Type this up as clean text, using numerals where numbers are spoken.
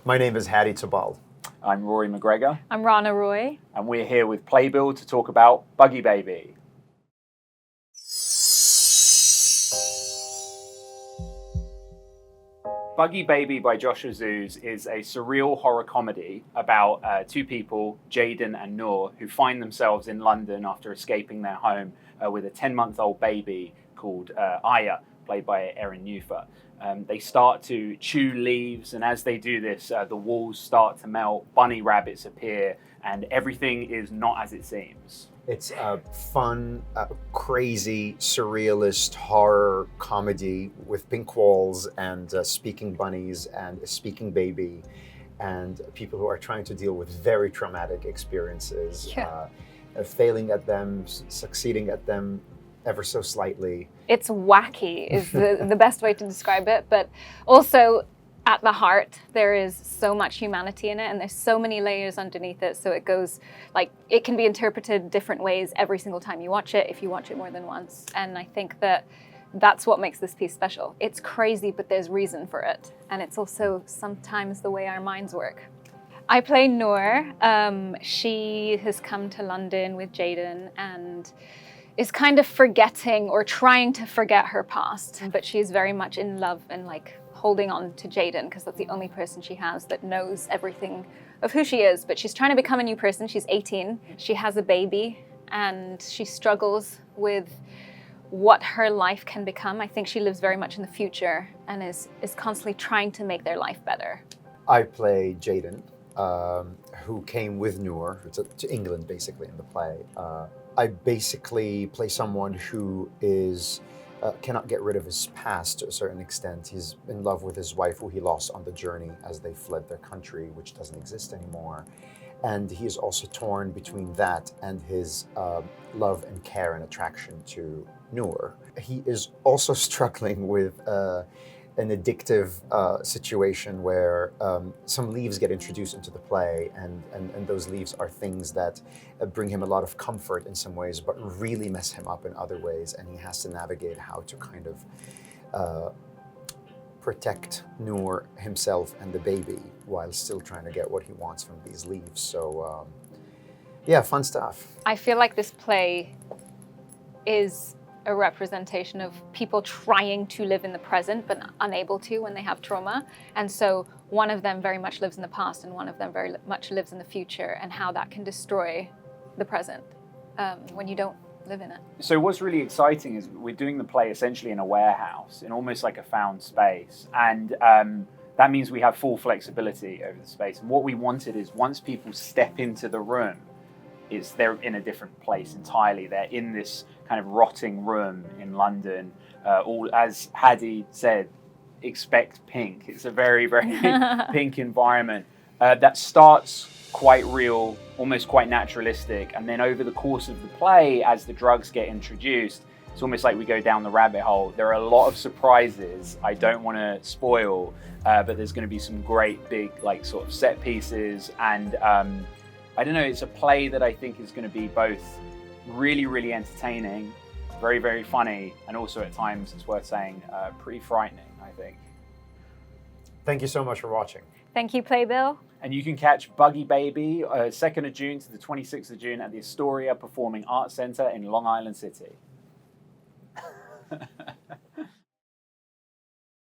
My name is Hadi Tabbal. I'm Rory McGregor. I'm Rana Roy. And we're here with Playbill to talk about Buggy Baby. Buggy Baby by Josh Azouz is a surreal horror comedy about two people, Jaden and Noor, who find themselves in London after escaping their home with a 10-month-old baby called Aya, played by Erin Neufer. They start to chew leaves, and as they do this, the walls start to melt, bunny rabbits appear, and everything is not as it seems. It's a fun, crazy, surrealist horror comedy with pink walls and speaking bunnies and a speaking baby and people who are trying to deal with very traumatic experiences, failing at them, succeeding at them ever so slightly. It's wacky is the best way to describe it, but also at the heart, there is so much humanity in it and there's so many layers underneath it. So it goes like, it can be interpreted different ways every single time you watch it, if you watch it more than once. And I think that that's what makes this piece special. It's crazy, but there's reason for it. And it's also sometimes the way our minds work. I play Noor. She has come to London with Jaden and is kind of forgetting or trying to forget her past, but she's very much in love and like holding on to Jaden because that's the only person she has that knows everything of who she is. But she's trying to become a new person. She's 18. She has a baby and she struggles with what her life can become. I think she lives very much in the future and is constantly trying to make their life better. I play Jaden, who came with Noor to England basically in the play. I basically play someone who is cannot get rid of his past to a certain extent. He's in love with his wife, who he lost on the journey as they fled their country, which doesn't exist anymore. And he is also torn between that and his love and care and attraction to Noor. He is also struggling with an addictive situation where some leaves get introduced into the play, and those leaves are things that bring him a lot of comfort in some ways, but really mess him up in other ways, and he has to navigate how to kind of protect Noor himself and the baby while still trying to get what he wants from these leaves. So yeah, fun stuff. I feel like this play is a representation of people trying to live in the present but unable to when they have trauma. And so one of them very much lives in the past and one of them very much lives in the future, and how that can destroy the present when you don't live in it. So what's really exciting is we're doing the play essentially in a warehouse, in almost like a found space. And that means we have full flexibility over the space. And what we wanted is once people step into the room, they're in a different place entirely. They're in this kind of rotting room in London. All, as Hadi said, expect pink. It's a very, very pink environment that starts quite real, almost quite naturalistic. And then over the course of the play, as the drugs get introduced, it's almost like we go down the rabbit hole. There are a lot of surprises I don't want to spoil, but there's going to be some great big like sort of set pieces. And I don't know, it's a play that I think is going to be both really, really entertaining, very, very funny, and also at times, it's worth saying, pretty frightening, I think. Thank you so much for watching. Thank you, Playbill. And you can catch Buggy Baby 2nd of June to the 26th of June at the Astoria Performing Arts Centre in Long Island City.